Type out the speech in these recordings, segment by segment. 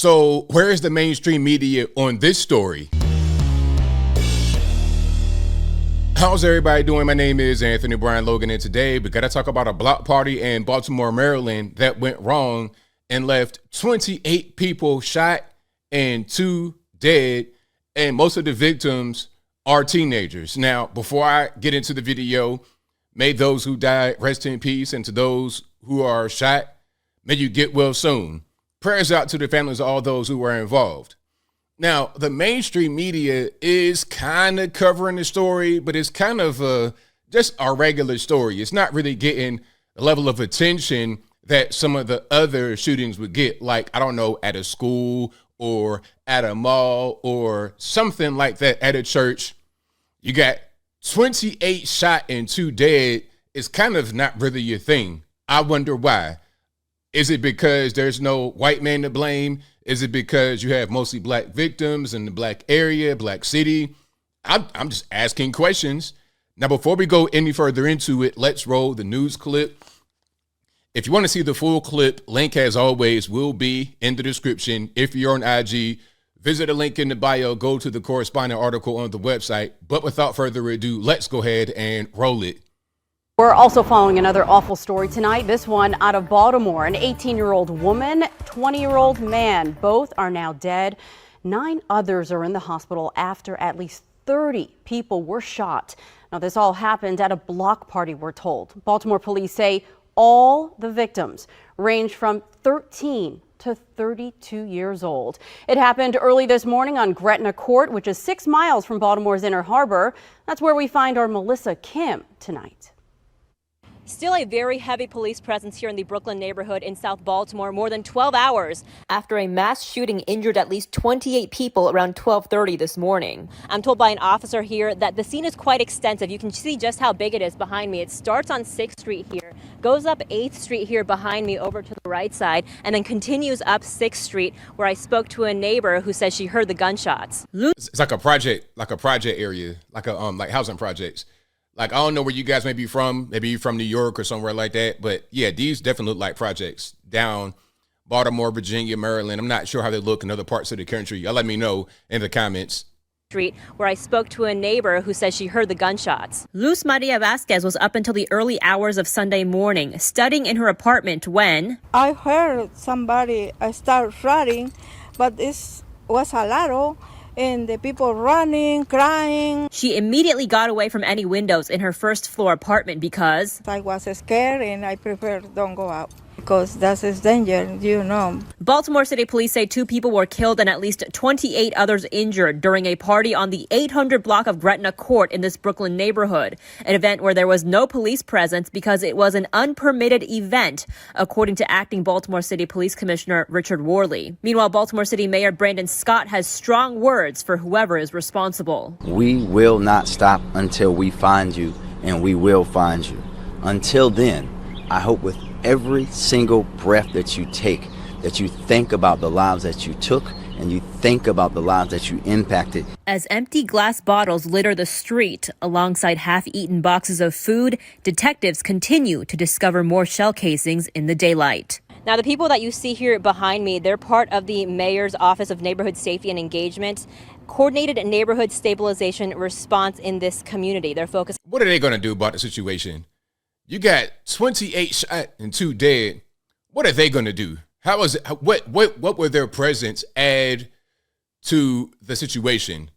So where is the mainstream media on this story? How's everybody doing? My name is Anthony Brian Logan, and today we got to talk about a block party in Baltimore, Maryland that went wrong and left 28 people shot and 2 dead, and most of the victims are teenagers. Now, before I get into the video, may those who died rest in peace, and to those who are shot, may you get well soon. Prayers out to the families of all those who were involved. Now, the mainstream media is kind of covering the story, but it's kind of just a regular story. It's not really getting the level of attention that some of the other shootings would get, like, I don't know, at a school or at a mall or something like that, at a church. You got 28 shot and 2 dead. It's kind of not really your thing. I wonder why. Is it because there's no white man to blame? Is it because you have mostly black victims in the black area, black city? I'm just asking questions. Now, before we go any further into it, let's roll the news clip. If you want to see the full clip, link as always will be in the description. If you're on IG, visit the link in the bio, go to the corresponding article on the website. But without further ado, let's go ahead and roll it. We're also following another awful story tonight. This one out of Baltimore. An 18-year-old woman, 20-year-old man. Both are now dead. 9 others are in the hospital after at least 30 people were shot. Now, this all happened at a block party, we're told. Baltimore police say all the victims range from 13 to 32 years old. It happened early this morning on Gretna Court, which is 6 miles from Baltimore's Inner Harbor. That's where we find our Melissa Kim tonight. Still a very heavy police presence here in the Brooklyn neighborhood in South Baltimore, more than 12 hours after a mass shooting injured at least 28 people around 12:30 this morning. I'm told by an officer here that the scene is quite extensive. You can see just how big it is behind me. It starts on 6th Street here, goes up 8th Street here behind me over to the right side, and then continues up 6th Street, where I spoke to a neighbor who says she heard the gunshots. It's like a project area, like housing projects. Like, I don't know where you guys may be from. Maybe you're from New York or somewhere like that. But yeah, these definitely look like projects down Baltimore, Virginia, Maryland. I'm not sure how they look in other parts of the country. Y'all let me know in the comments. Street, where I spoke to a neighbor who says she heard the gunshots. Luz Maria Vasquez was up until the early hours of Sunday morning, studying in her apartment when I heard somebody start running, but it was a lot. And the people running, crying. She immediately got away from any windows in her first floor apartment because I was scared and I prefer don't go out because that is danger, you know. Baltimore City Police say 2 people were killed and at least 28 others injured during a party on the 800 block of Gretna Court in this Brooklyn neighborhood, an event where there was no police presence because it was an unpermitted event, according to acting Baltimore City Police Commissioner Richard Worley. Meanwhile, Baltimore City Mayor Brandon Scott has strong words for whoever is responsible. We will not stop until we find you, and we will find you. Until then, I hope with every single breath that you take, that you think about the lives that you took and you think about the lives that you impacted. As empty glass bottles litter the street alongside half-eaten boxes of food, detectives continue to discover more shell casings in the daylight. Now, the people that you see here behind me, they're part of the Mayor's Office of Neighborhood Safety and Engagement, coordinated neighborhood stabilization response in this community. They're focused. What are they going to do about the situation? You got 28 shot and 2 dead. What are they going to do? How is it? What will their presence add to the situation?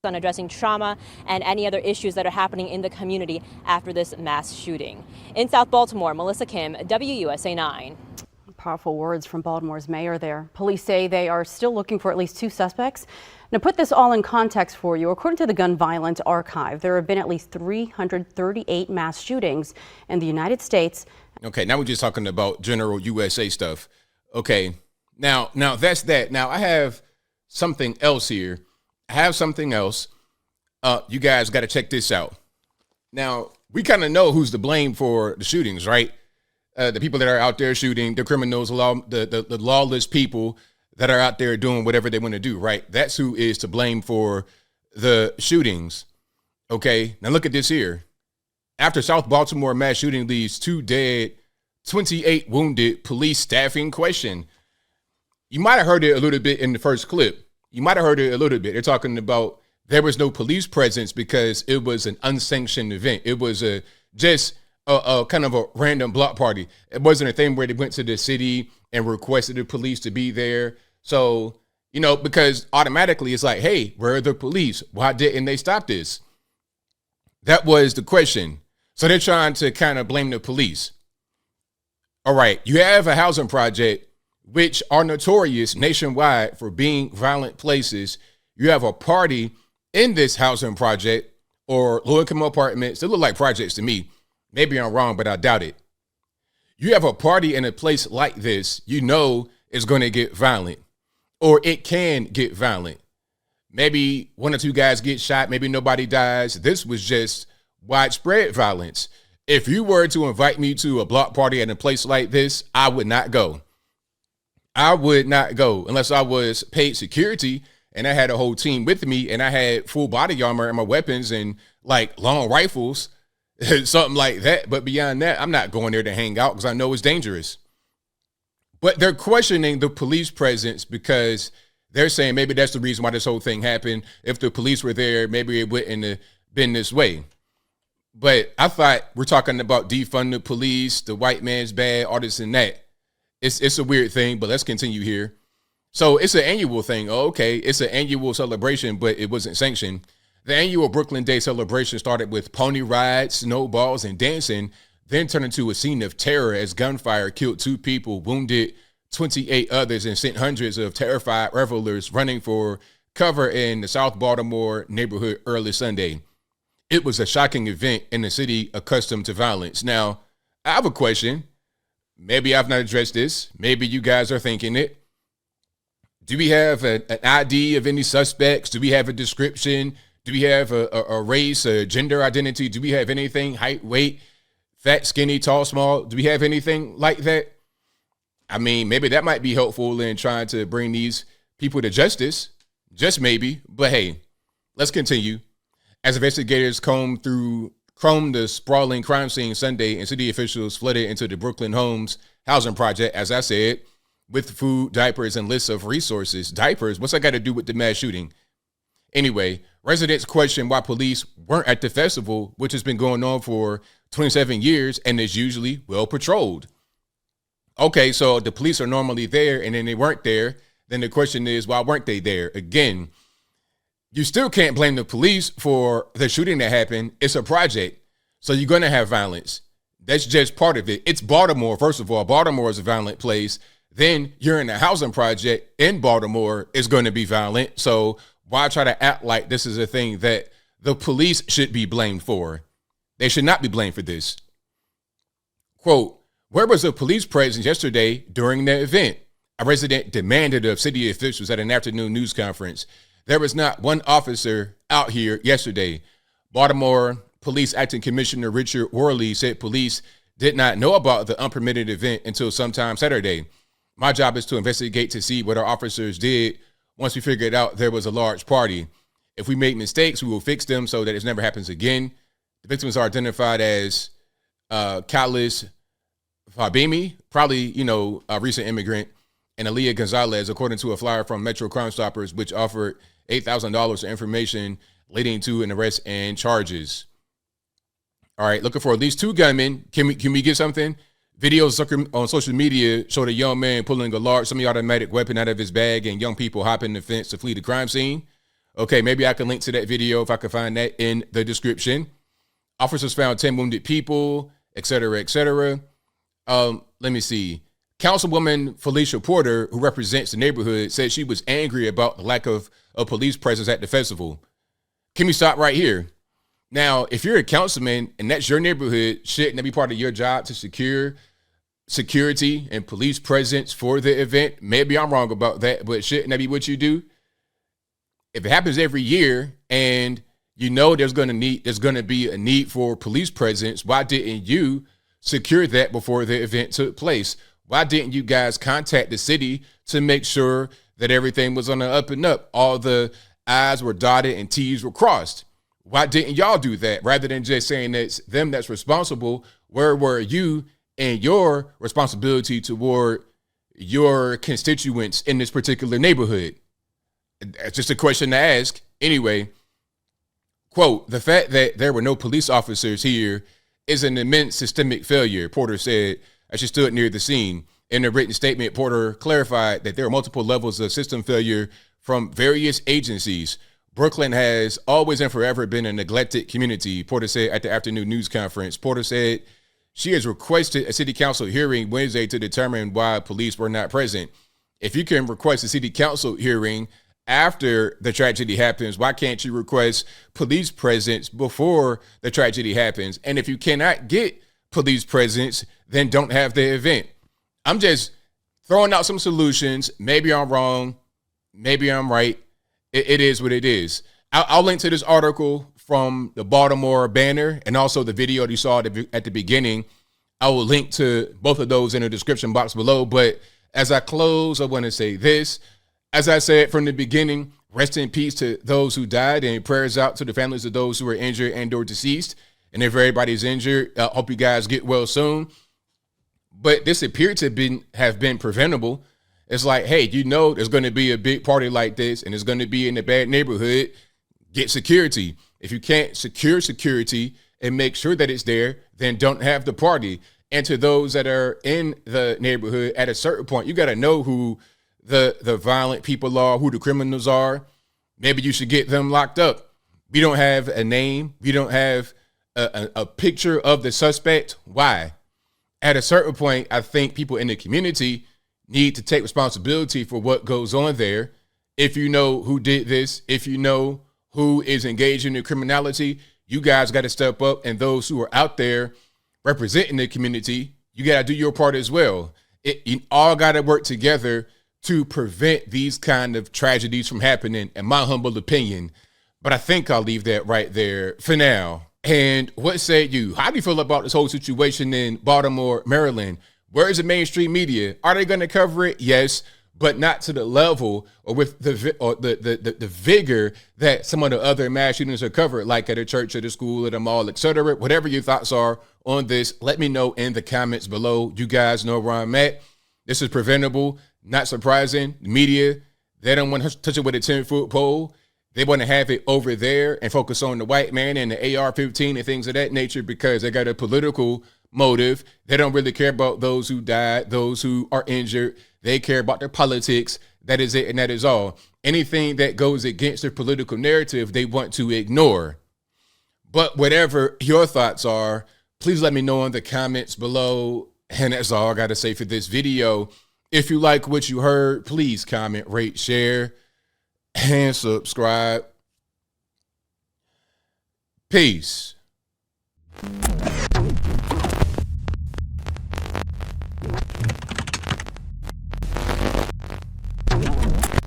On addressing trauma and any other issues that are happening in the community after this mass shooting. In South Baltimore, Melissa Kim, WUSA 9. Powerful words from Baltimore's mayor there. Police say they are still looking for at least 2 suspects. Now, put this all in context for you. According to the Gun Violence Archive, there have been at least 338 mass shootings in the United States. Okay, now we're just talking about general USA stuff. Okay, now that's that. Now I have something else here. You guys got to check this out. Now, we kind of know who's to blame for the shootings, right? The people that are out there shooting, the criminals, the lawless people that are out there doing whatever they want to do, right? That's who is to blame for the shootings. Okay, now look at this here. After South Baltimore mass shooting leaves 2 dead, 28 wounded, police staffing question. You might have heard it a little bit in the first clip. You might have heard it a little bit. They're talking about there was no police presence because it was an unsanctioned event. It was just a kind of a random block party. It wasn't a thing where they went to the city and requested the police to be there. So, because automatically it's like, hey, where are the police? Why didn't they stop this? That was the question. So they're trying to kind of blame the police. All right, you have a housing project which are notorious nationwide for being violent places. You have a party in this housing project or low-income apartments. They look like projects to me. Maybe I'm wrong, but I doubt it. You have a party in a place like this, it's going to get violent, or it can get violent. Maybe one or two guys get shot. Maybe nobody dies. This was just widespread violence. If you were to invite me to a block party at a place like this, I would not go. I would not go unless I was paid security and I had a whole team with me and I had full body armor and my weapons and like long rifles, something like that. But beyond that, I'm not going there to hang out because I know it's dangerous. But they're questioning the police presence because they're saying maybe that's the reason why this whole thing happened. If the police were there, maybe it wouldn't have been this way. But I thought we're talking about defund the police, the white man's bad, all this and that. It's a weird thing, but let's continue here. So it's an annual thing. Oh, okay, it's an annual celebration, but it wasn't sanctioned. The annual Brooklyn Day celebration started with pony rides, snowballs, and dancing, then turned into a scene of terror as gunfire killed 2 people, wounded 28 others, and sent hundreds of terrified revelers running for cover in the South Baltimore neighborhood early Sunday. It was a shocking event in a city accustomed to violence. Now, I have a question. Maybe I've not addressed this. Maybe you guys are thinking it. Do we have an ID of any suspects? Do we have a description? Do we have a race, a gender identity? Do we have anything? Height, weight, fat, skinny, tall, small? Do we have anything like that? I mean, maybe that might be helpful in trying to bring these people to justice. Just maybe. But hey, let's continue. As investigators combed the sprawling crime scene Sunday, and city officials flooded into the Brooklyn Homes housing project, as I said, with food, diapers, and lists of resources. Diapers? What's that got to do with the mass shooting? Anyway, residents questioned why police weren't at the festival, which has been going on for 27 years and is usually well patrolled. Okay, so the police are normally there and then they weren't there. Then the question is, why weren't they there? Again, you still can't blame the police for the shooting that happened. It's a project. So you're going to have violence. That's just part of it. It's Baltimore. First of all, Baltimore is a violent place. Then you're in a housing project in Baltimore. It's going to be violent. So why try to act like this is a thing that the police should be blamed for? They should not be blamed for this. Quote, where was the police presence yesterday during the event? A resident demanded of city officials at an afternoon news conference. There was not one officer out here yesterday. Baltimore Police Acting Commissioner Richard Worley said police did not know about the unpermitted event until sometime Saturday. My job is to investigate to see what our officers did. Once we figured out there was a large party. If we make mistakes, we will fix them so that it never happens again. The victims are identified as Kalis Fabimi, probably, a recent immigrant, and Aaliyah Gonzalez, according to a flyer from Metro Crime Stoppers, which offered $8,000 in information leading to an arrest and charges. All right, looking for at least 2 gunmen. Can we get something? Videos on social media showed a young man pulling a large semi-automatic weapon out of his bag and young people hopping the fence to flee the crime scene. Okay, maybe I can link to that video if I can find that in the description. Officers found 10 wounded people, et cetera, et cetera. Let me see. Councilwoman Felicia Porter, who represents the neighborhood, said she was angry about the lack of a police presence at the festival. Can we stop right here? Now, if you're a councilman and that's your neighborhood, shouldn't that be part of your job to secure security and police presence for the event? Maybe I'm wrong about that, but shouldn't that be what you do? If it happens every year and there's going to be a need for police presence, why didn't you secure that before the event took place? Why didn't you guys contact the city to make sure that everything was on the up and up? All the I's were dotted and T's were crossed. Why didn't y'all do that? Rather than just saying that it's them that's responsible, where were you and your responsibility toward, your constituents in this particular neighborhood? That's just a question to ask. Anyway, quote, the fact that there were no police officers here is an immense systemic failure, Porter said as she stood near the scene. In a written statement, Porter clarified that there are multiple levels of system failure from various agencies. Brooklyn has always and forever been a neglected community, Porter said at the afternoon news conference. Porter said she has requested a city council hearing Wednesday to determine why police were not present. If you can request a city council hearing after the tragedy happens, why can't you request police presence before the tragedy happens? And if you cannot get police presence, then don't have the event. I'm just throwing out some solutions. Maybe I'm wrong. Maybe I'm right. It is what it is. I'll link to this article from the Baltimore Banner and also the video that you saw at the beginning. I will link to both of those in the description box below. But as I close, I want to say this. As I said from the beginning, rest in peace to those who died, and prayers out to the families of those who are injured and or deceased. And if everybody's injured, I hope you guys get well soon. But this appeared to have been preventable. It's like, hey, you know there's going to be a big party like this, and it's going to be in a bad neighborhood. Get security. If you can't secure security and make sure that it's there, then don't have the party. And to those that are in the neighborhood, at a certain point, you got to know who the violent people are, who the criminals are. Maybe you should get them locked up. We don't have a name. We don't have a picture of the suspect. Why? At a certain point, I think people in the community need to take responsibility for what goes on there. If you know who did this, if you know who is engaged in criminality, you guys got to step up. And those who are out there representing the community, you got to do your part as well. You all got to work together to prevent these kind of tragedies from happening, in my humble opinion. But I think I'll leave that right there for now. And what say you? How do you feel about this whole situation in Baltimore, Maryland? Where is the mainstream media? Are they going to cover it? Yes, but not to the level or with the vigor that some of the other mass shootings are covered, like at a church, at a school, at a mall, etc. Whatever your thoughts are on this, let me know in the comments below. You guys know where I'm at. This is preventable. Not surprising. The media, they don't want to touch it with a 10-foot pole. They want to have it over there and focus on the white man and the AR-15 and things of that nature because they got a political motive. They don't really care about those who died, those who are injured. They care about their politics. That is it, and that is all. Anything that goes against their political narrative, they want to ignore. But whatever your thoughts are, please let me know in the comments below. And that's all I got to say for this video. If you like what you heard, please comment, rate, share, and subscribe. Peace.